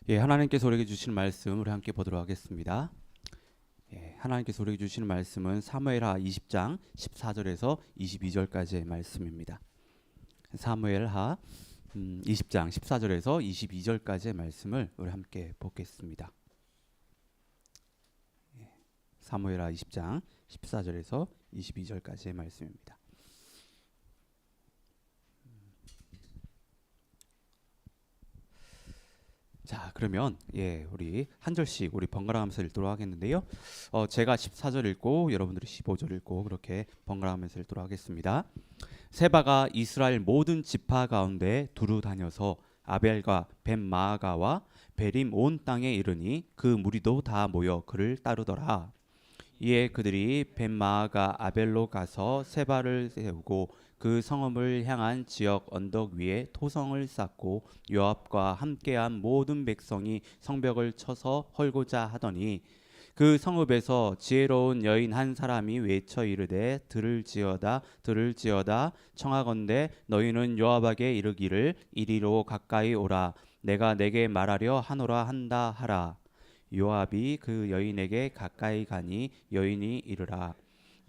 예, 하나님께서 우리에게 주시는 말씀 우리 함께 보도록 하겠습니다. 예, 하나님께서 우리에게 주시는 말씀은 사무엘하 20장 14절에서 22절까지의 말씀입니다. 사무엘하 20장 14절에서 22절까지의 말씀을 우리 함께 보겠습니다. 예, 사무엘하 20장 14절에서 22절까지의 말씀입니다. 자, 그러면 우리 한 절씩 우리 번갈아가면서 읽도록 하겠는데요. 제가 14절 읽고 여러분들이 15절 읽고 그렇게 번갈아가면서 읽도록 하겠습니다. 세바가 이스라엘 모든 지파 가운데 두루 다녀서 아벨과 벤마아가와 베림 온 땅에 이르니 그 무리도 다 모여 그를 따르더라. 이에 그들이 벤마아가 아벨로 가서 세바를 세우고 그 성읍을 향한 지역 언덕 위에 토성을 쌓고 요압과 함께한 모든 백성이 성벽을 쳐서 헐고자 하더니 그 성읍에서 지혜로운 여인 한 사람이 외쳐 이르되 들을지어다 들을지어다 청하건대 너희는 요압에게 이르기를 이리로 가까이 오라 내가 내게 말하려 하노라 한다 하라. 요압이 그 여인에게 가까이 가니 여인이 이르라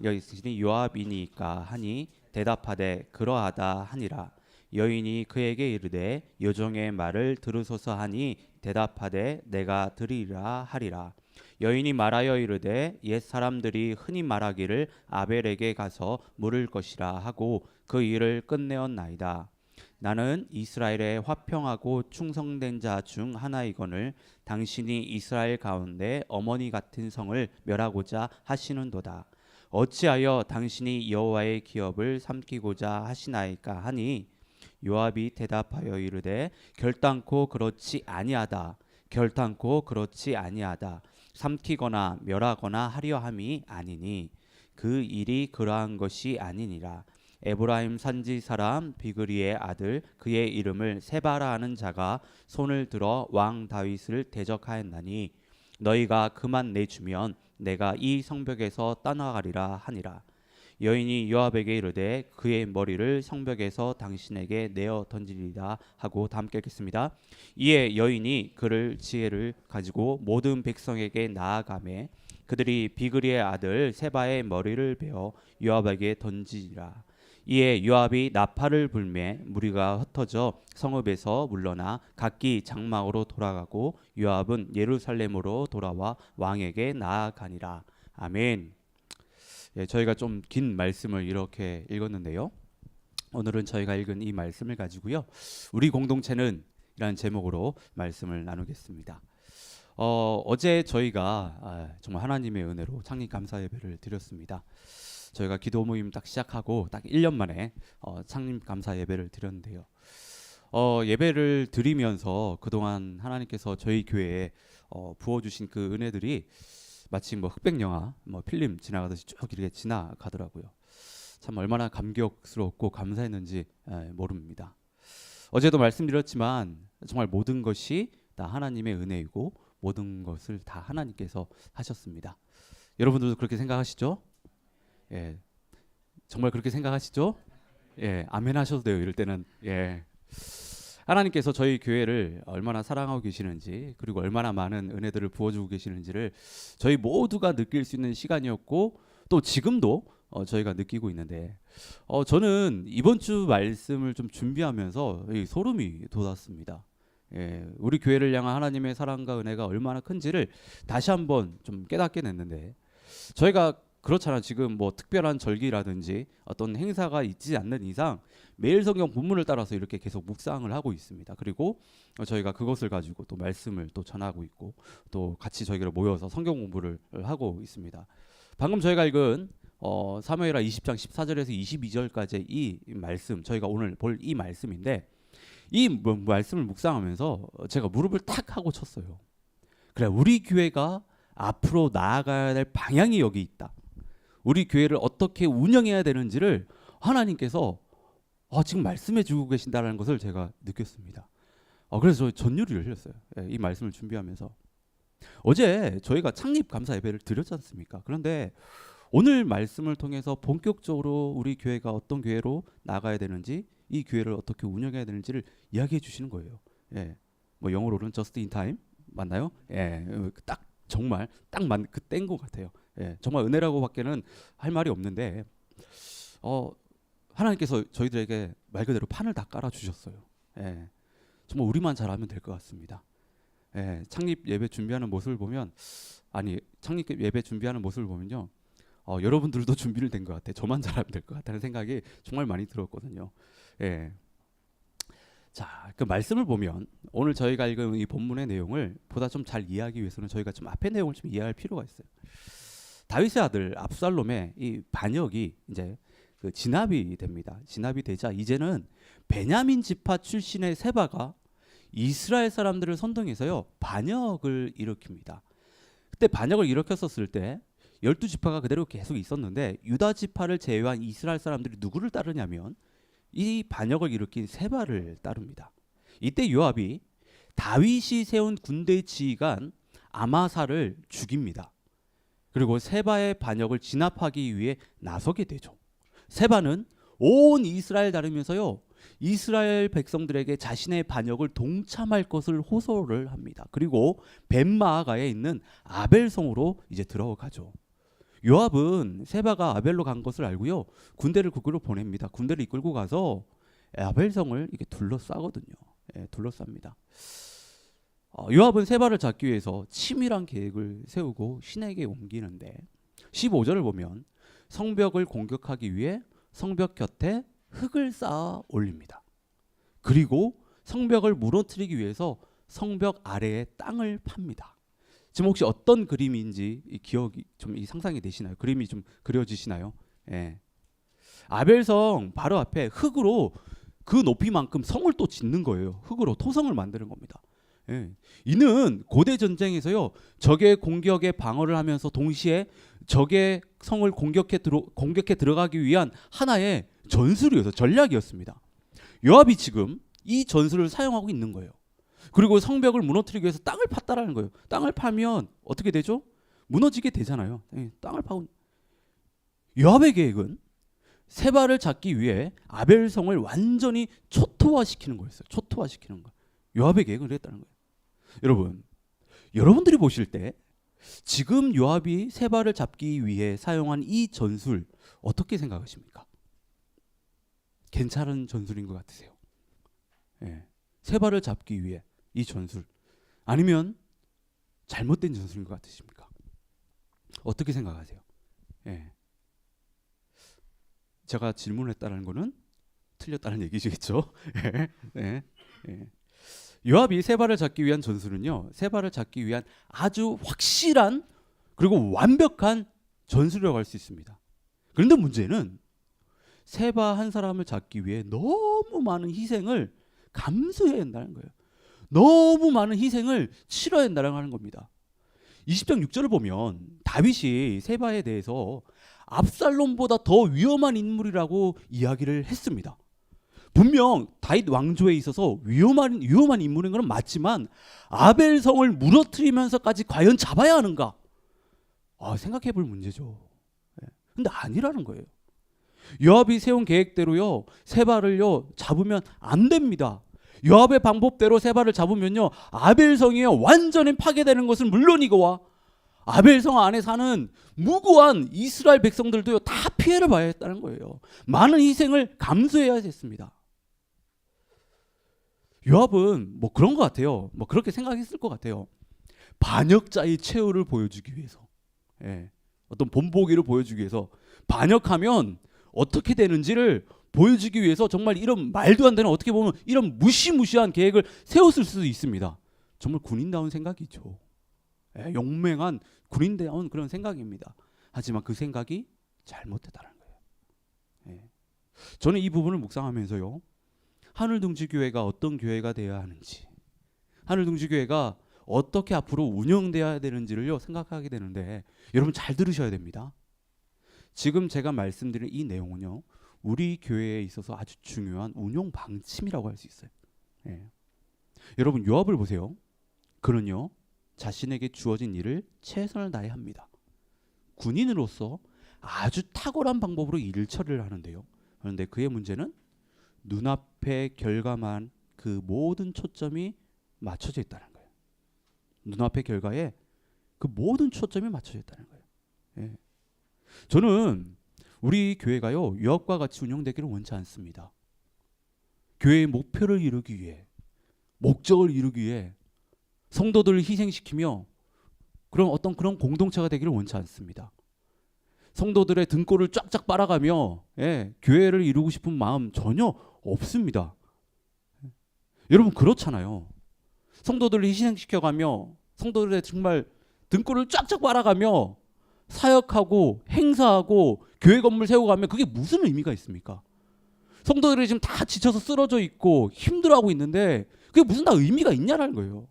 여인이 요압이니까 하니 대답하되 그러하다 하니라. 여인이 그에게 이르되 여종의 말을 들으소서 하니 대답하되 내가 들으리라 하리라. 여인이 말하여 이르되 옛 사람들이 흔히 말하기를 아벨에게 가서 물을 것이라 하고 그 일을 끝내었나이다. 나는 이스라엘의 화평하고 충성된 자 중 하나이거늘 당신이 이스라엘 가운데 어머니 같은 성을 멸하고자 하시는도다. 어찌하여 당신이 여호와의 기업을 삼키고자 하시나이까 하니 요압이 대답하여 이르되 결단코 그렇지 아니하다. 결단코 그렇지 아니하다. 삼키거나 멸하거나 하려 함이 아니니 그 일이 그러한 것이 아니니라. 에브라임 산지 사람 비그리의 아들 그의 이름을 세바라 하는 자가 손을 들어 왕 다윗을 대적하였나니 너희가 그만 내주면 내가 이 성벽에서 떠나가리라 하니라. 여인이 요압에게 이르되 그의 머리를 성벽에서 당신에게 내어 던지리라 하고 다 함께 읽겠습니다. 이에 여인이 그를 지혜를 가지고 모든 백성에게 나아가매 그들이 비그리의 아들 세바의 머리를 베어 요압에게 던지리라. 이에 요압이 나팔을 불매 무리가 흩어져 성읍에서 물러나 각기 장막으로 돌아가고 요압은 예루살렘으로 돌아와 왕에게 나아가니라. 아멘. 저희가 좀 긴 말씀을 이렇게 읽었는데요. 오늘은 저희가 읽은 이 말씀을 가지고요. 우리 공동체는 이라는 제목으로 말씀을 나누겠습니다. 어제 저희가 정말 하나님의 은혜로 창립 감사 예배를 드렸습니다. 저희가 기도 모임 딱 시작하고 딱 1년 만에 창립 감사 예배를 드렸는데요. 예배를 드리면서 그동안 하나님께서 저희 교회에 부어주신 그 은혜들이 마치 흑백 영화 필름 지나가듯이 쭉 이렇게 지나가더라고요. 참 얼마나 감격스럽고 감사했는지 모릅니다. 어제도 말씀드렸지만 정말 모든 것이 다 하나님의 은혜이고 모든 것을 다 하나님께서 하셨습니다. 여러분들도 그렇게 생각하시죠? 예, 정말 그렇게 생각하시죠? 예, 아멘 하셔도 돼요. 이럴 때는 하나님께서 저희 교회를 얼마나 사랑하고 계시는지 그리고 얼마나 많은 은혜들을 부어주고 계시는지를 저희 모두가 느낄 수 있는 시간이었고 또 지금도 저희가 느끼고 있는데 저는 이번 주 말씀을 좀 준비하면서 소름이 돋았습니다. 우리 교회를 향한 하나님의 사랑과 은혜가 얼마나 큰지를 다시 한번 좀 깨닫게 됐는데 저희가 그렇잖아. 지금 특별한 절기라든지 어떤 행사가 있지 않는 이상 매일 성경 본문을 따라서 이렇게 계속 묵상을 하고 있습니다. 그리고 저희가 그것을 가지고 또 말씀을 또 전하고 있고 또 같이 저희가 모여서 성경 공부를 하고 있습니다. 방금 저희가 읽은 사무엘하 20장 14절에서 22절까지 이 말씀, 저희가 오늘 볼 이 말씀인데 이 말씀을 묵상하면서 제가 무릎을 탁 하고 쳤어요. 그래, 우리 교회가 앞으로 나아가야 될 방향이 여기 있다. 우리 교회를 어떻게 운영해야 되는지를 하나님께서 지금 말씀해 주고 계신다는 것을 제가 느꼈습니다. 그래서 저 전율이 흘렸어요. 이 말씀을 준비하면서. 어제 저희가 창립 감사 예배를 드렸지 않습니까? 그런데 오늘 말씀을 통해서 본격적으로 우리 교회가 어떤 교회로 나가야 되는지 이 교회를 어떻게 운영해야 되는지를 이야기해 주시는 거예요. 영어로는 just in time. 맞나요? 예, 딱 정말 그 때인 것 같아요. 예, 정말 은혜라고밖에는 할 말이 없는데 어, 하나님께서 저희들에게 말 그대로 판을 다 깔아 주셨어요. 예, 정말 우리만 잘하면 될 것 같습니다. 예, 창립 예배 준비하는 모습을 보면 창립 예배 준비하는 모습을 보면요. 여러분들도 준비를 된 것 같아. 저만 잘하면 될 것 같다는 생각이 정말 많이 들었거든요. 예. 자, 그 말씀을 보면 오늘 저희가 읽은 이 본문의 내용을 보다 좀 잘 이해하기 위해서는 저희가 좀 앞의 내용을 좀 이해할 필요가 있어요. 다윗의 아들 압살롬의 이 반역이 이제 그 진압이 됩니다. 진압이 되자 이제는 베냐민 지파 출신의 세바가 이스라엘 사람들을 선동해서요 반역을 일으킵니다. 그때 반역을 일으켰었을 때 12지파가 그대로 계속 있었는데 유다 지파를 제외한 이스라엘 사람들이 누구를 따르냐면 이 반역을 일으킨 세바를 따릅니다. 이때 요압이 다윗이 세운 군대의 지휘관 아마사를 죽입니다. 그리고 세바의 반역을 진압하기 위해 나서게 되죠. 세바는 온 이스라엘 다니면서요 이스라엘 백성들에게 자신의 반역을 동참할 것을 호소를 합니다. 그리고 벳마아가에 있는 아벨성으로 이제 들어가죠. 요압은 세바가 아벨로 간 것을 알고요 군대를 그쪽으로 보냅니다. 군대를 이끌고 가서 아벨성을 이렇게 둘러싸거든요. 둘러쌉니다. 요압은 세바를 잡기 위해서 치밀한 계획을 세우고 신에게 옮기는데 15절을 보면 성벽을 공격하기 위해 성벽 곁에 흙을 쌓아 올립니다. 그리고 성벽을 무너뜨리기 위해서 성벽 아래에 땅을 팝니다. 지금 혹시 어떤 그림인지 기억이 좀 상상이 되시나요? 그림이 좀 그려지시나요? 예. 아벨성 바로 앞에 흙으로 그 높이만큼 성을 또 짓는 거예요. 흙으로 토성을 만드는 겁니다. 예. 이는 고대 전쟁에서요 적의 공격에 방어를 하면서 동시에 적의 성을 공격해 들어가기 위한 하나의 전술이어서 전략이었습니다. 요압이 지금 이 전술을 사용하고 있는 거예요. 그리고 성벽을 무너뜨리기 위해서 땅을 팠다라는 거예요. 땅을 파면 어떻게 되죠? 무너지게 되잖아요. 땅을 파고 요압의 계획은 세바를 잡기 위해 아벨성을 완전히 초토화시키는 거였어요. 초토화시키는 거. 요압의 계획을 했다는 거예요. 여러분들이 보실 때 지금 요압이 세바를 잡기 위해 사용한 이 전술 어떻게 생각하십니까? 괜찮은 전술인 것 같으세요? 예. 세바를 잡기 위해 이 전술 아니면 잘못된 전술인 것 같으십니까? 어떻게 생각하세요? 예. 제가 질문했다는 거는 틀렸다는 얘기시겠죠? 예. 예. 요압이 세바를 잡기 위한 전술은요 세바를 잡기 위한 아주 확실한 그리고 완벽한 전술이라고 할 수 있습니다. 그런데 문제는 세바 한 사람을 잡기 위해 너무 많은 희생을 감수해야 한다는 거예요. 너무 많은 희생을 치러야 한다는 겁니다. 20장 6절을 보면 다윗이 세바에 대해서 압살롬보다 더 위험한 인물이라고 이야기를 했습니다. 분명 다윗 왕조에 있어서 위험한 인물인 건 맞지만 아벨성을 무너뜨리면서까지 과연 잡아야 하는가? 생각해 볼 문제죠. 근데 아니라는 거예요. 요압이 세운 계획대로요 세바를요 잡으면 안 됩니다. 요압의 방법대로 세바를 잡으면요 아벨성이요 완전히 파괴되는 것은 물론이고와 아벨성 안에 사는 무고한 이스라엘 백성들도요 다 피해를 봐야 했다는 거예요. 많은 희생을 감수해야 했습니다. 요압은 뭐 그런 것 같아요. 뭐 그렇게 생각했을 것 같아요. 반역자의 최후를 보여주기 위해서, 어떤 본보기를 보여주기 위해서 반역하면 어떻게 되는지를 보여주기 위해서 정말 이런 말도 안 되는 어떻게 보면 이런 무시무시한 계획을 세웠을 수도 있습니다. 정말 군인다운 생각이죠. 용맹한 군인다운 그런 생각입니다. 하지만 그 생각이 잘못됐다는 거예요. 저는 이 부분을 묵상하면서요. 하늘둥지교회가 어떤 교회가 되어야 하는지, 하늘둥지교회가 어떻게 앞으로 운영되어야 되는지를요 생각하게 되는데 여러분 잘 들으셔야 됩니다. 지금 제가 말씀드린 이 내용은요 우리 교회에 있어서 아주 중요한 운용 방침이라고 할 수 있어요. 여러분 요압을 보세요. 그는요 자신에게 주어진 일을 최선을 다해 합니다. 군인으로서 아주 탁월한 방법으로 일을 처리를 하는데요. 그런데 그의 문제는 눈앞에 결과만 그 모든 초점이 맞춰져 있다는 거예요. 눈앞의 결과에 그 모든 초점이 맞춰져 있다는 거예요. 예. 저는 우리 교회가요 유업과 같이 운영되기를 원치 않습니다. 교회의 목표를 이루기 위해, 목적을 이루기 위해 성도들을 희생시키며 그런 공동체가 되기를 원치 않습니다. 성도들의 등골을 쫙쫙 빨아가며 교회를 이루고 싶은 마음 전혀 없습니다. 여러분 그렇잖아요. 성도들을 희생시켜가며 성도들의 정말 등골을 쫙쫙 빨아가며 사역하고 행사하고 교회 건물 세워가면 그게 무슨 의미가 있습니까? 성도들이 지금 다 지쳐서 쓰러져 있고 힘들어하고 있는데 그게 무슨 다 의미가 있냐라는 거예요.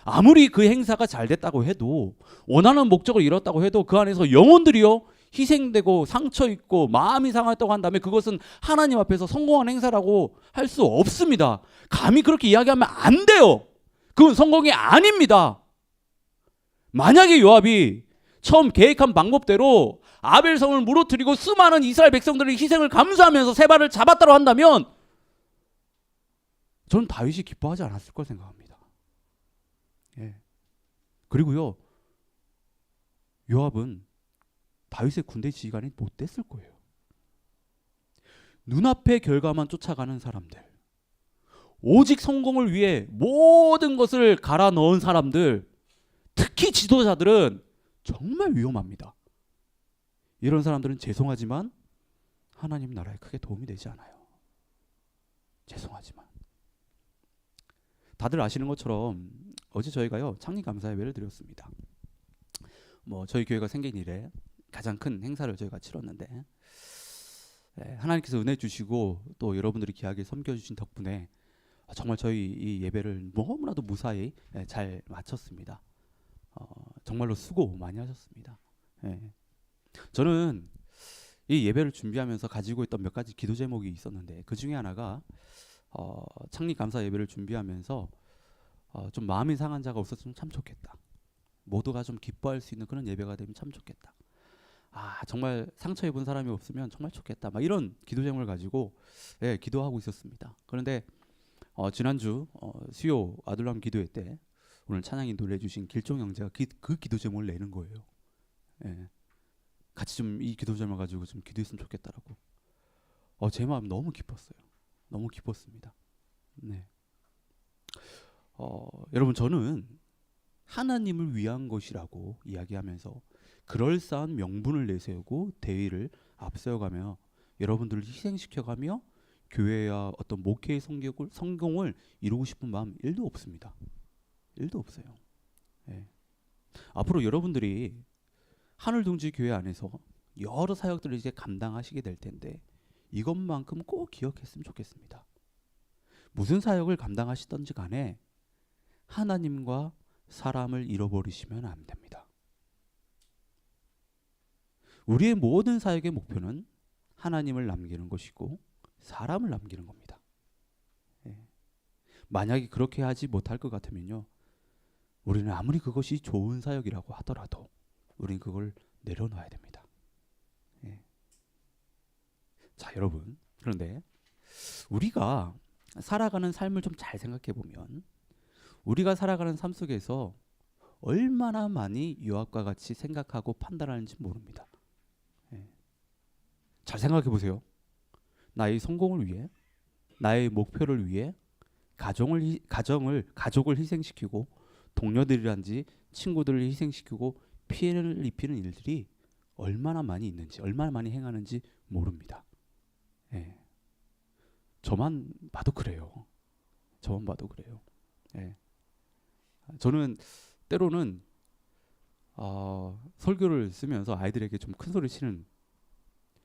아무리 그 행사가 잘 됐다고 해도, 원하는 목적을 이뤘다고 해도 그 안에서 영혼들이요 희생되고 상처 있고 마음이 상했다고 한다면 그것은 하나님 앞에서 성공한 행사라고 할 수 없습니다. 감히 그렇게 이야기하면 안 돼요. 그건 성공이 아닙니다. 만약에 요압이 처음 계획한 방법대로 아벨성을 무너뜨리고 수많은 이스라엘 백성들의 희생을 감수하면서 세 발을 잡았다고 한다면 저는 다윗이 기뻐하지 않았을 걸 생각합니다. 예. 그리고요 요압은 다윗의 군대 지휘관이 못 됐을 거예요. 눈앞의 결과만 쫓아가는 사람들, 오직 성공을 위해 모든 것을 갈아 넣은 사람들, 특히 지도자들은 정말 위험합니다. 이런 사람들은 죄송하지만 하나님 나라에 크게 도움이 되지 않아요. 죄송하지만. 다들 아시는 것처럼 어제 저희가요 창립감사 예배를 드렸습니다. 저희 교회가 생긴 이래 가장 큰 행사를 저희가 치렀는데 하나님께서 은혜 주시고 또 여러분들이 귀하게 섬겨주신 덕분에 정말 저희 이 예배를 너무나도 무사히 잘 마쳤습니다. 정말로 수고 많이 하셨습니다. 저는 이 예배를 준비하면서 가지고 있던 몇 가지 기도 제목이 있었는데 그 중에 하나가 창립 감사 예배를 준비하면서 좀 마음이 상한 자가 없었으면 참 좋겠다. 모두가 좀 기뻐할 수 있는 그런 예배가 되면 참 좋겠다. 정말 상처 입은 사람이 없으면 정말 좋겠다. 막 이런 기도 제목을 가지고 기도하고 있었습니다. 그런데 지난주 수요 아들람 기도회 때 오늘 찬양 인도를 해주신 길종 형제가 그 기도 제목을 내는 거예요. 같이 좀 이 기도 제목을 가지고 좀 기도했으면 좋겠다라고. 제 마음 너무 기뻤어요. 너무 기뻤습니다. 네. 여러분 저는 하나님을 위한 것이라고 이야기하면서 그럴싸한 명분을 내세우고 대의를 앞세워가며 여러분들을 희생시켜가며 교회와 어떤 목회의 성공을 이루고 싶은 마음 1도 없습니다. 1도 없어요. 앞으로 여러분들이 하늘둥지 교회 안에서 여러 사역들을 이제 감당하시게 될 텐데 이것만큼 꼭 기억했으면 좋겠습니다. 무슨 사역을 감당하시던지 간에 하나님과 사람을 잃어버리시면 안 됩니다. 우리의 모든 사역의 목표는 하나님을 남기는 것이고 사람을 남기는 겁니다. 만약에 그렇게 하지 못할 것 같으면요 우리는 아무리 그것이 좋은 사역이라고 하더라도 우리는 그걸 내려놔야 됩니다. 자 여러분, 그런데 우리가 살아가는 삶을 좀 잘 생각해 보면 우리가 살아가는 삶 속에서 얼마나 많이 요압과 같이 생각하고 판단하는지 모릅니다. 잘 생각해 보세요. 나의 성공을 위해, 나의 목표를 위해 가족을 희생시키고 동료들이란지 친구들을 희생시키고 피해를 입히는 일들이 얼마나 많이 있는지, 얼마나 많이 행하는지 모릅니다. 저만 봐도 그래요. 저만 봐도 그래요. 저는 때로는 설교를 쓰면서 아이들에게 좀 큰 소리 치는,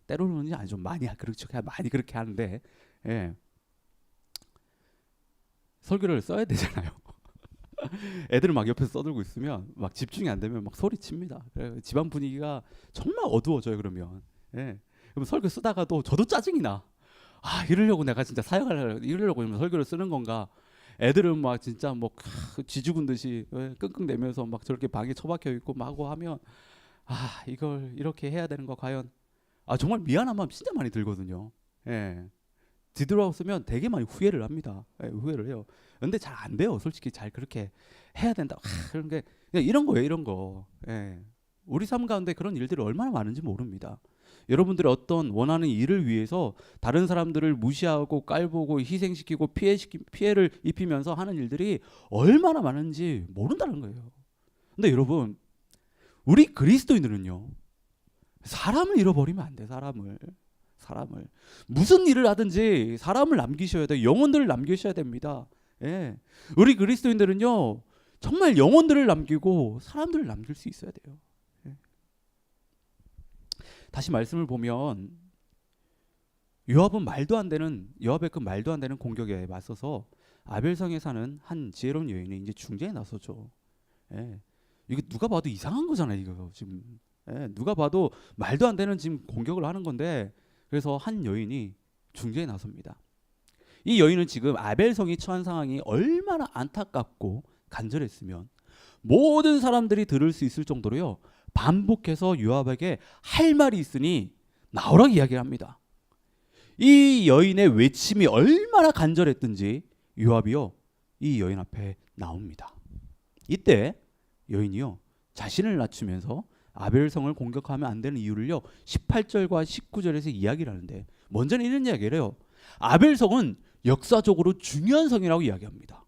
때로는 아니 좀 많이 그렇게 하는데 설교를 써야 되잖아요. 애들은 막 옆에서 써들고 있으면 막 집중이 안 되면 막 소리칩니다. 집안 분위기가 정말 어두워져요. 그러면 그럼 설교 쓰다가도 저도 짜증이 나. 이러려고 내가 진짜 이러려고 설교를 쓰는 건가? 애들은 막 진짜 뭐 쥐죽은 듯이 끙끙대면서 막 저렇게 방에 처박혀 있고 막 하고 하면 이걸 이렇게 해야 되는 거 과연 정말 미안한 마음 진짜 많이 들거든요. 뒤돌아서면 되게 많이 후회를 합니다. 예, 후회를 해요. 근데 잘 안 돼요. 솔직히 잘 그렇게 해야 된다. 그런 게 그냥 이런 거예요. 이런 거. 예. 우리 삶 가운데 그런 일들이 얼마나 많은지 모릅니다. 여러분들이 어떤 원하는 일을 위해서 다른 사람들을 무시하고 깔보고 희생시키고 피해를 입히면서 하는 일들이 얼마나 많은지 모른다는 거예요. 근데 여러분, 우리 그리스도인들은요, 사람을 잃어버리면 안 돼. 사람을 무슨 일을 하든지 사람을 남기셔야 돼요. 영혼들을 남기셔야 됩니다. 예. 우리 그리스도인들은요, 정말 영혼들을 남기고 사람들을 남길 수 있어야 돼요. 예. 다시 말씀을 보면 요압의 그 말도 안 되는 공격에 맞서서 아벨성에 사는 한 지혜로운 여인이 이제 중재에 나서죠. 예. 이거 누가 봐도 이상한 거잖아요. 이거 지금 누가 봐도 말도 안 되는 지금 공격을 하는 건데, 그래서 한 여인이 중재에 나섭니다. 이 여인은 지금 아벨성이 처한 상황이 얼마나 안타깝고 간절했으면 모든 사람들이 들을 수 있을 정도로요, 반복해서 요압에게 할 말이 있으니 나오라고 이야기를 합니다. 이 여인의 외침이 얼마나 간절했든지 요압이요, 이 여인 앞에 나옵니다. 이때 여인이요, 자신을 낮추면서 아벨성을 공격하면 안 되는 이유를요 18절과 19절에서 이야기를 하는데, 먼저는 이런 이야기를 해요. 아벨성은 역사적으로 중요한 성이라고 이야기합니다.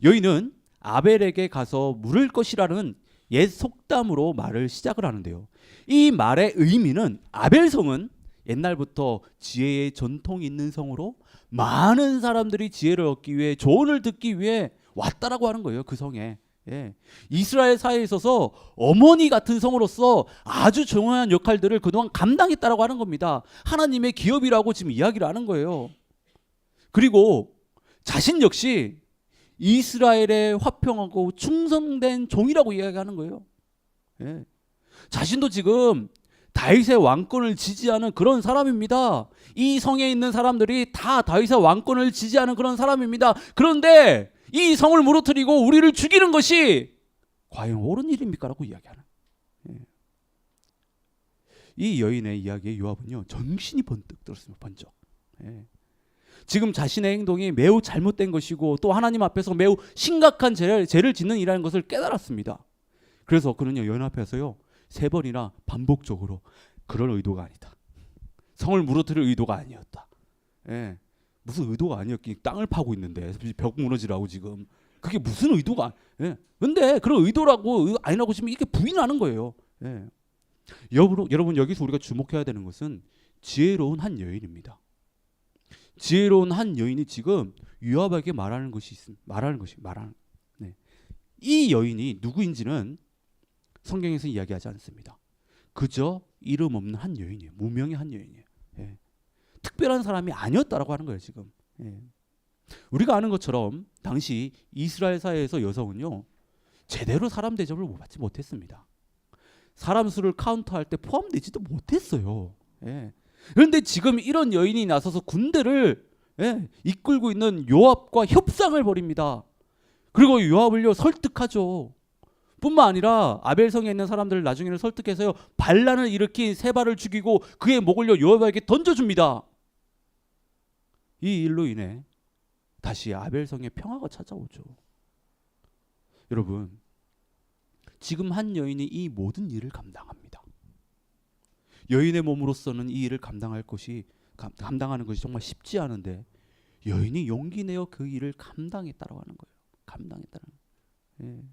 여인은 아벨에게 가서 물을 것이라는 옛 속담으로 말을 시작을 하는데요, 이 말의 의미는 아벨성은 옛날부터 지혜의 전통이 있는 성으로 많은 사람들이 지혜를 얻기 위해, 조언을 듣기 위해 왔다라고 하는 거예요. 그 성에. 예. 이스라엘 사회에 있어서 어머니 같은 성으로서 아주 중요한 역할들을 그동안 감당했다라고 하는 겁니다. 하나님의 기업이라고 지금 이야기를 하는 거예요. 그리고 자신 역시 이스라엘의 화평하고 충성된 종이라고 이야기하는 거예요. 예. 자신도 지금 다윗의 왕권을 지지하는 그런 사람입니다. 이 성에 있는 사람들이 다 다윗의 왕권을 지지하는 그런 사람입니다. 그런데 이 성을 무너뜨리고 우리를 죽이는 것이 과연 옳은 일입니까? 라고 이야기하는. 예. 이 여인의 이야기에 요압은요, 정신이 번뜩 들었습니다. 번쩍. 예. 지금 자신의 행동이 매우 잘못된 것이고 또 하나님 앞에서 매우 심각한 죄를 짓는 일이라는 것을 깨달았습니다. 그래서 그는요, 여인 앞에서요 3번이나 반복적으로 그런 의도가 아니다, 성을 무너뜨릴 의도가 아니었다. 예. 무슨 의도가 아니었기, 땅을 파고 있는데 벽 무너지라고 지금 그게 무슨 의도가. 예. 근데 그런 의도라고 아니라고 지금 이렇게 부인하는 거예요. 예. 여러분 여기서 우리가 주목해야 되는 것은 지혜로운 한 여인입니다. 지혜로운 한 여인이 지금 요압에게 말하는 것이 네. 이 여인이 누구인지는 성경에서 이야기하지 않습니다. 그저 이름 없는 한 여인이에요. 무명의 한 여인이에요. 예. 특별한 사람이 아니었다라고 하는 거예요. 지금. 예. 우리가 아는 것처럼 당시 이스라엘 사회에서 여성은요 제대로 사람 대접을 받지 못했습니다. 사람 수를 카운트할 때 포함되지도 못했어요. 예. 그런데 지금 이런 여인이 나서서 군대를 이끌고 있는 요압과 협상을 벌입니다. 그리고 요압을요 설득하죠. 뿐만 아니라 아벨성에 있는 사람들을 나중에는 설득해서요 반란을 일으킨 세바를 죽이고 그의 목을요 요압에게 던져줍니다. 이 일로 인해 다시 아벨성에 평화가 찾아오죠. 여러분, 지금 한 여인이 이 모든 일을 감당합니다. 여인의 몸으로서는 이 일을 감당하는 것이 정말 쉽지 않은데 여인이 용기 내어 그 일을 감당했다라고 하는 거예요. 감당했다는 거예요. 예.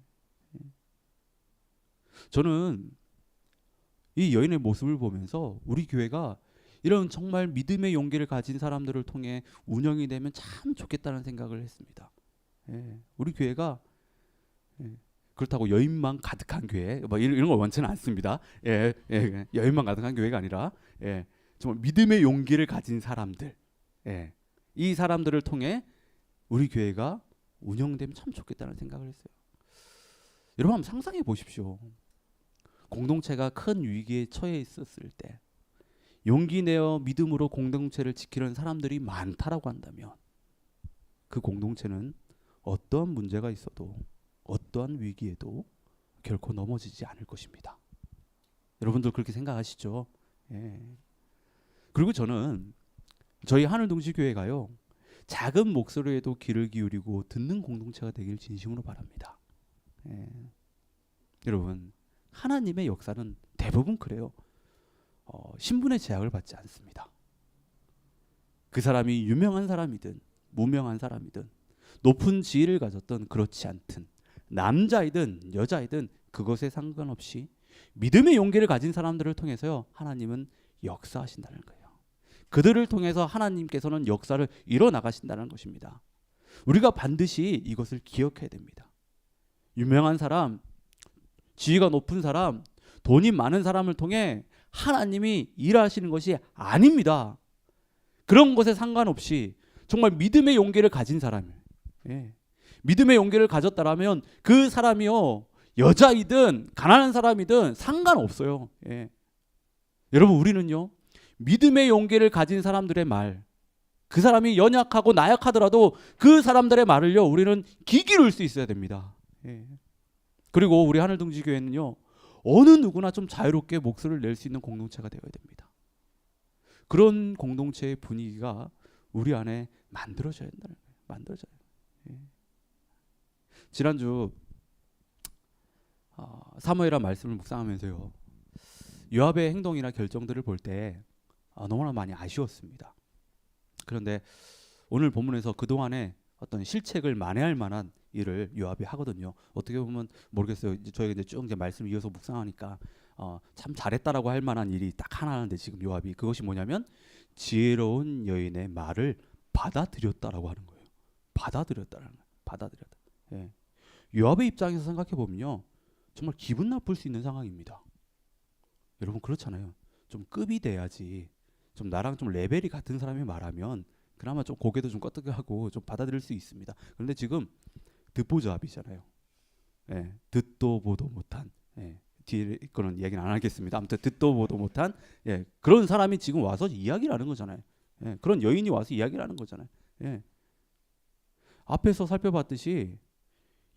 저는 이 여인의 모습을 보면서 우리 교회가 이런 정말 믿음의 용기를 가진 사람들을 통해 운영이 되면 참 좋겠다는 생각을 했습니다. 예. 우리 교회가 그렇다고 여인만 가득한 교회 뭐 이런 걸 원치는 않습니다. 여인만 가득한 교회가 아니라 정말 믿음의 용기를 가진 사람들, 이 사람들을 통해 우리 교회가 운영되면 참 좋겠다는 생각을 했어요. 여러분 한번 상상해 보십시오. 공동체가 큰 위기에 처해 있었을 때 용기 내어 믿음으로 공동체를 지키는 사람들이 많다라고 한다면 그 공동체는 어떠한 문제가 있어도 어떠한 위기에도 결코 넘어지지 않을 것입니다. 여러분들 그렇게 생각하시죠? 예. 그리고 저는 저희 하늘동시교회가요, 작은 목소리에도 귀를 기울이고 듣는 공동체가 되길 진심으로 바랍니다. 예. 여러분, 하나님의 역사는 대부분 그래요. 신분의 제약을 받지 않습니다. 그 사람이 유명한 사람이든 무명한 사람이든 높은 지위를 가졌든 그렇지 않든 남자이든 여자이든 그것에 상관없이 믿음의 용기를 가진 사람들을 통해서요, 하나님은 역사하신다는 거예요. 그들을 통해서 하나님께서는 역사를 이뤄 나가신다는 것입니다. 우리가 반드시 이것을 기억해야 됩니다. 유명한 사람, 지위가 높은 사람, 돈이 많은 사람을 통해 하나님이 일하시는 것이 아닙니다. 그런 것에 상관없이 정말 믿음의 용기를 가진 사람, 믿음의 용기를 가졌다라면 그 사람이요, 여자이든 가난한 사람이든 상관없어요. 여러분, 우리는요, 믿음의 용기를 가진 사람들의 말, 그 사람이 연약하고 나약하더라도 그 사람들의 말을요, 우리는 귀 기울일 수 있어야 됩니다. 그리고 우리 하늘동지교회는요, 어느 누구나 좀 자유롭게 목소리를 낼 수 있는 공동체가 되어야 됩니다. 그런 공동체의 분위기가 우리 안에 만들어져야 된다는 거예요. 만들어져요. 지난주 사무엘하 말씀을 묵상하면서요, 요압의 행동이나 결정들을 볼 때 너무나 많이 아쉬웠습니다. 그런데 오늘 본문에서 그동안에 어떤 실책을 만회할 만한 일을 요압이 하거든요. 어떻게 보면 모르겠어요. 저희가 이제 쭉 말씀을 이어서 묵상하니까 참 잘했다라고 할 만한 일이 딱 하나 하는데, 지금 요압이 그것이 뭐냐면 지혜로운 여인의 말을 받아들였다라고 하는 거예요. 받아들였다라는 거예요. 받아들였다. 요압의 입장에서 생각해 보면요, 정말 기분 나쁠 수 있는 상황입니다. 여러분, 그렇잖아요. 좀 급이 돼야지, 좀 나랑 좀 레벨이 같은 사람이 말하면 그나마 좀 고개도 좀 끄덕하고 좀 받아들일 수 있습니다. 그런데 지금 듣보잡이잖아요. 듣도 보도 못한, 뒤에 거는 이야기는 안 하겠습니다. 아무튼 듣도 보도 못한 그런 사람이 지금 와서 이야기를 하는 거잖아요. 그런 여인이 와서 이야기를 하는 거잖아요. 앞에서 살펴봤듯이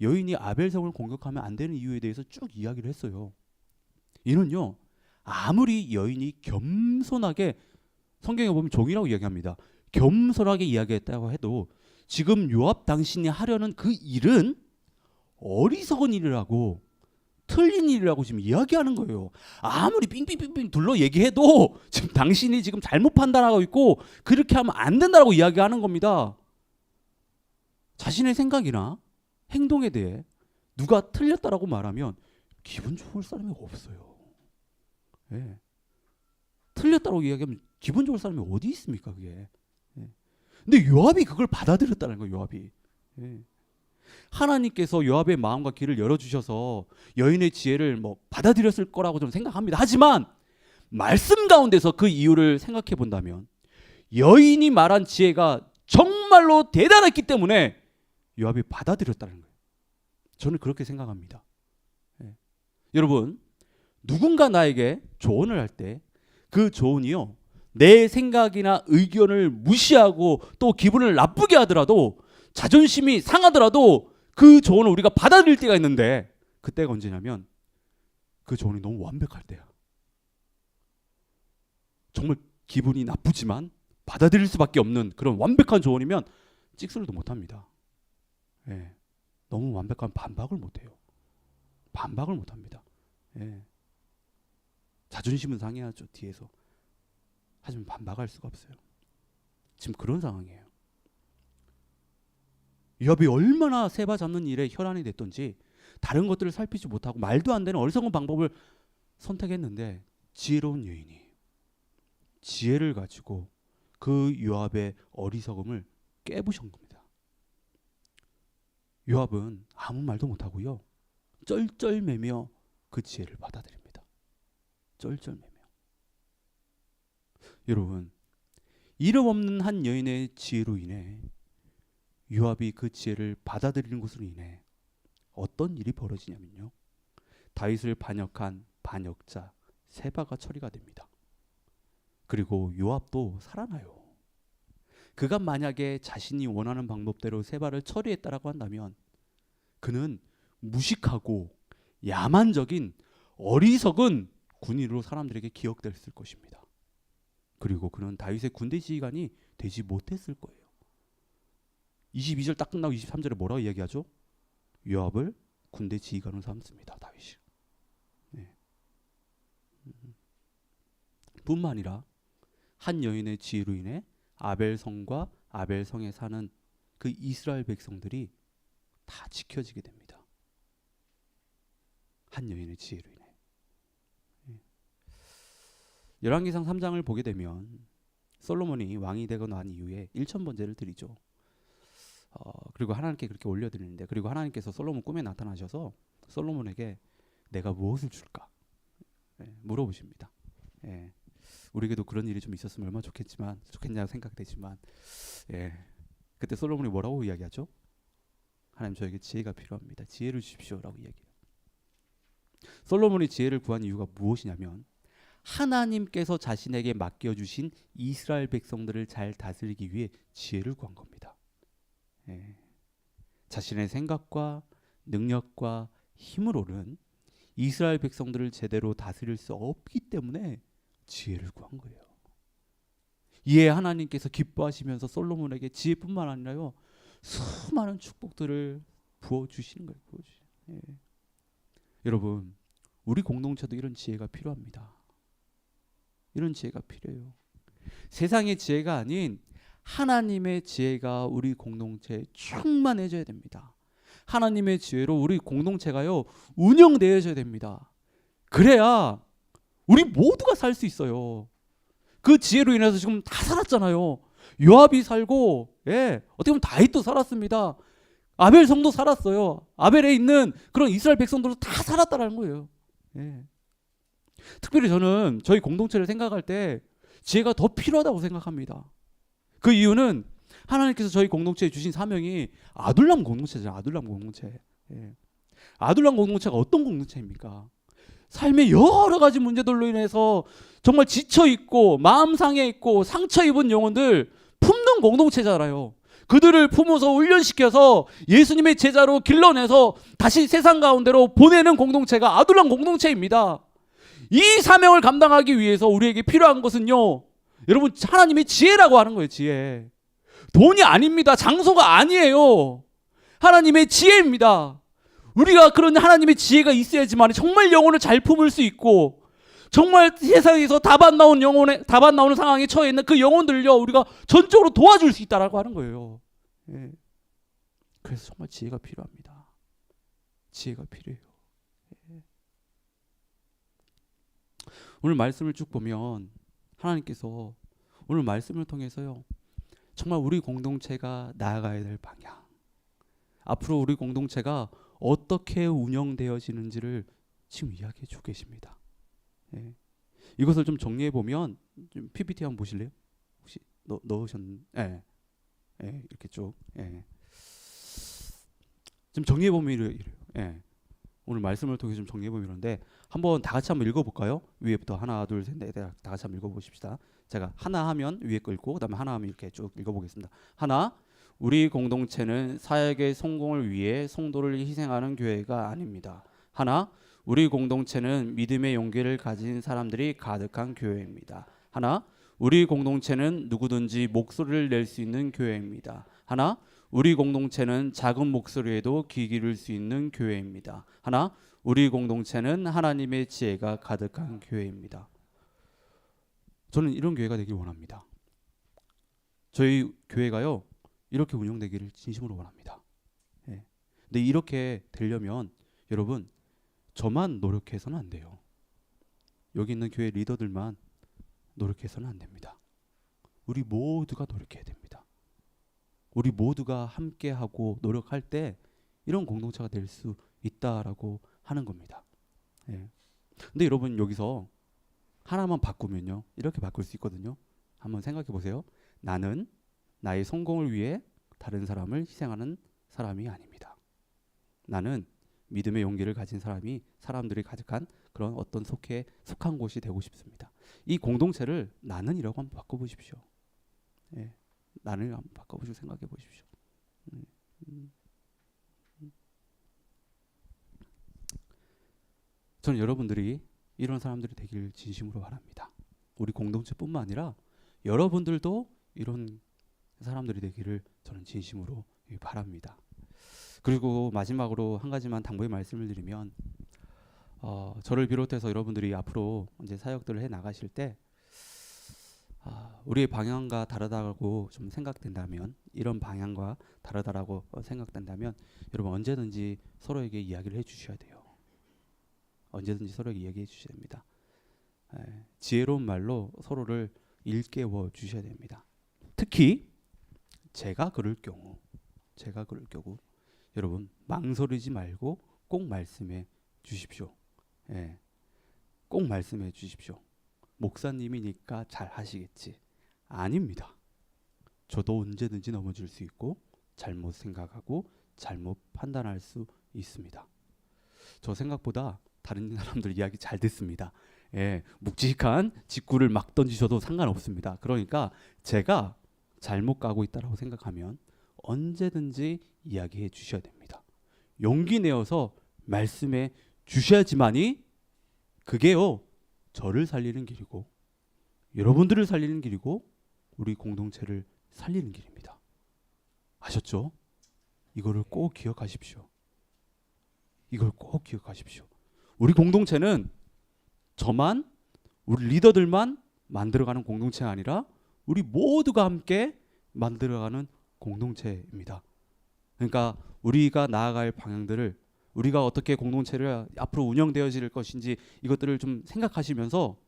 여인이 아벨성을 공격하면 안 되는 이유에 대해서 쭉 이야기를 했어요. 이는요, 아무리 여인이 겸손하게, 성경에 보면 종이라고 이야기합니다. 겸손하게 이야기했다고 해도 지금 요압 당신이 하려는 그 일은 어리석은 일이라고, 틀린 일이라고 지금 이야기하는 거예요. 아무리 삥삥삥삥 둘러 얘기해도 지금 당신이 지금 잘못 판단하고 있고 그렇게 하면 안 된다고 이야기하는 겁니다. 자신의 생각이나 행동에 대해 누가 틀렸다라고 말하면 기분 좋을 사람이 없어요. 틀렸다고 이야기하면 기분 좋을 사람이 어디 있습니까, 그게? 근데 요압이 그걸 받아들였다는 거예요. 요압이. 하나님께서 요압의 마음과 귀를 열어주셔서 여인의 지혜를 받아들였을 거라고 저는 생각합니다. 하지만 말씀 가운데서 그 이유를 생각해 본다면 여인이 말한 지혜가 정말로 대단했기 때문에 요압이 받아들였다는 거예요. 저는 그렇게 생각합니다. 여러분, 누군가 나에게 조언을 할 때 그 조언이요, 내 생각이나 의견을 무시하고 또 기분을 나쁘게 하더라도, 자존심이 상하더라도 그 조언을 우리가 받아들일 때가 있는데, 그때가 언제냐면 그 조언이 너무 완벽할 때야. 정말 기분이 나쁘지만 받아들일 수밖에 없는 그런 완벽한 조언이면 찍소리도 못합니다. 너무 완벽한 반박을 못해요. 반박을 못합니다. 자존심은 상해야죠, 뒤에서. 하지만 반박할 수가 없어요. 지금 그런 상황이에요. 요압이 얼마나 세바 잡는 일에 혈안이 됐던지 다른 것들을 살피지 못하고 말도 안 되는 어리석은 방법을 선택했는데, 지혜로운 여인이 지혜를 가지고 그 요압의 어리석음을 깨부신 겁니다. 요압은 아무 말도 못하고요, 쩔쩔매며 그 지혜를 받아들입니다. 쩔쩔매며. 여러분, 이름 없는 한 여인의 지혜로 인해 요압이 그 지혜를 받아들이는 것으로 인해 어떤 일이 벌어지냐면요, 다윗을 반역한 반역자 세바가 처리가 됩니다. 그리고 요압도 살아나요. 그가 만약에 자신이 원하는 방법대로 세바를 처리했다라고 한다면 그는 무식하고 야만적인 어리석은 군인으로 사람들에게 기억됐을 것입니다. 그리고 그는 다윗의 군대 지휘관이 되지 못했을 거예요. 22절 딱 끝나고 23절에 뭐라고 이야기하죠? 요압을 군대 지휘관으로 삼습니다. 다윗이. 네. 뿐만 아니라 한 여인의 지혜로 인해 아벨성과 아벨성에 사는 그 이스라엘 백성들이 다 지켜지게 됩니다. 한 여인의 지혜로 인해. 열왕기상 3장을 보게 되면 솔로몬이 왕이 되고 난 이후에 1000번제를 드리죠. 그리고 하나님께 그렇게 올려드리는데, 그리고 하나님께서 솔로몬 꿈에 나타나셔서 솔로몬에게 내가 무엇을 줄까 물어보십니다. 우리에게도 그런 일이 좀 있었으면 얼마나 좋겠냐고 생각되지만, 그때 솔로몬이 뭐라고 이야기하죠? 하나님, 저에게 지혜가 필요합니다. 지혜를 주십시오라고 이야기해요. 솔로몬이 지혜를 구한 이유가 무엇이냐면, 하나님께서 자신에게 맡겨주신 이스라엘 백성들을 잘 다스리기 위해 지혜를 구한 겁니다. 자신의 생각과 능력과 힘으로는 이스라엘 백성들을 제대로 다스릴 수 없기 때문에 지혜를 구한 거예요. 이에 하나님께서 기뻐하시면서 솔로몬에게 지혜뿐만 아니라요, 수많은 축복들을 부어주시는 거예요. 여러분, 우리 공동체도 이런 지혜가 필요합니다. 이런 지혜가 필요해요. 세상의 지혜가 아닌 하나님의 지혜가 우리 공동체에 충만해져야 됩니다. 하나님의 지혜로 우리 공동체가요, 운영되어져야 됩니다. 그래야 우리 모두가 살 수 있어요. 그 지혜로 인해서 지금 다 살았잖아요. 요압이 살고, 어떻게 보면 다윗도 살았습니다. 아벨 성도 살았어요. 아벨에 있는 그런 이스라엘 백성들도 다 살았다라는 거예요. 특별히 저는 저희 공동체를 생각할 때 지혜가 더 필요하다고 생각합니다. 그 이유는 하나님께서 저희 공동체에 주신 사명이 아둘람 공동체잖아요. 아둘람 공동체. 아둘람 공동체가 어떤 공동체입니까? 삶의 여러 가지 문제들로 인해서 정말 지쳐있고 마음 상해있고 상처 입은 영혼들 품는 공동체잖아요. 그들을 품어서 훈련시켜서 예수님의 제자로 길러내서 다시 세상 가운데로 보내는 공동체가 아둘람 공동체입니다. 이 사명을 감당하기 위해서 우리에게 필요한 것은요, 여러분, 하나님의 지혜라고 하는 거예요. 지혜. 돈이 아닙니다. 장소가 아니에요. 하나님의 지혜입니다. 우리가 그런 하나님의 지혜가 있어야지만 정말 영혼을 잘 품을 수 있고, 정말 세상에서 답 안 나오는 상황에 처해 있는 그 영혼들요, 우리가 전적으로 도와줄 수 있다라고 하는 거예요. 그래서 정말 지혜가 필요합니다. 지혜가 필요해요. 오늘 말씀을 쭉 보면 하나님께서 오늘 말씀을 통해서요, 정말 우리 공동체가 나아가야 될 방향, 앞으로 우리 공동체가 어떻게 운영되어지는지를 지금 이야기해 주고 계십니다. 이것을 좀 정리해 보면, 좀 PPT 한번 보실래요? 혹시 넣으셨나요? 이렇게 쭉. 좀 정리해 보면 이래요. 오늘 말씀을 통해 좀 정리해 보면 이런데, 한번 다 같이 한번 읽어볼까요? 위에부터 하나, 둘, 셋, 넷, 다 같이 한번 읽어보십시다. 제가 하나 하면 위에 거 읽고, 그다음에 하나 하면 이렇게 쭉 읽어보겠습니다. 하나, 우리 공동체는 사역의 성공을 위해 성도를 희생하는 교회가 아닙니다. 하나, 우리 공동체는 믿음의 용기를 가진 사람들이 가득한 교회입니다. 하나, 우리 공동체는 누구든지 목소리를 낼 수 있는 교회입니다. 하나, 우리 공동체는 작은 목소리에도 귀 기울일 수 있는 교회입니다. 하나, 우리 공동체는 하나님의 지혜가 가득한 교회입니다. 저는 이런 교회가 되길 원합니다. 저희 교회가요, 이렇게 운영되기를 진심으로 원합니다. 근데 이렇게 되려면 여러분, 저만 노력해서는 안 돼요. 여기 있는 교회 리더들만 노력해서는 안 됩니다. 우리 모두가 노력해야 됩니다. 우리 모두가 함께하고 노력할 때 이런 공동체가 될 수 있다라고 하는 겁니다. 근데 여러분, 여기서 하나만 바꾸면요, 이렇게 바꿀 수 있거든요. 한번 생각해 보세요. 나는 나의 성공을 위해 다른 사람을 희생하는 사람이 아닙니다. 나는 믿음의 용기를 가진 사람들이 가득한 그런 어떤 속한 곳이 되고 싶습니다. 이 공동체를 나는이라고 한번 바꿔보십시오. 나는 한번 바꿔보시고 생각해 보십시오. 저는 여러분들이 이런 사람들이 되길 진심으로 바랍니다. 우리 공동체뿐만 아니라 여러분들도 이런 사람들이 되기를 저는 진심으로 바랍니다. 그리고 마지막으로 한 가지만 당부의 말씀을 드리면 저를 비롯해서 여러분들이 앞으로 이제 사역들을 해 나가실 때 우리의 방향과 다르다고 좀 생각된다면, 이런 방향과 다르다라고 생각된다면 여러분 언제든지 서로에게 이야기를 해주셔야 돼요. 언제든지 서로에게 이야기해 주셔야 됩니다. 지혜로운 말로 서로를 일깨워 주셔야 됩니다. 특히 제가 그럴 경우 여러분 망설이지 말고 꼭 말씀해 주십시오. 꼭 말씀해 주십시오. 목사님이니까 잘 하시겠지. 아닙니다. 저도 언제든지 넘어질 수 있고 잘못 생각하고 잘못 판단할 수 있습니다. 저 생각보다 다른 사람들 이야기 잘 듣습니다. 묵직한 직구를 막 던지셔도 상관없습니다. 그러니까 제가 잘못 가고 있다라고 생각하면 언제든지 이야기해 주셔야 됩니다. 용기 내어서 말씀해 주셔야지만이 그게요 저를 살리는 길이고 여러분들을 살리는 길이고 우리 공동체를 살리는 길입니다. 아셨죠? 이거를 꼭 기억하십시오. 이걸 꼭 기억하십시오. 우리 공동체는 저만, 우리 리더들만 만들어가는 공동체가 아니라 우리 모두가 함께 만들어가는 공동체입니다. 그러니까 우리가 나아갈 방향들을, 우리가 어떻게 공동체를 앞으로 운영되어질 것인지 이것들을 좀 생각하시면서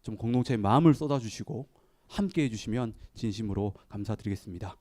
좀 공동체에 마음을 쏟아주시고 함께 해주시면 진심으로 감사드리겠습니다.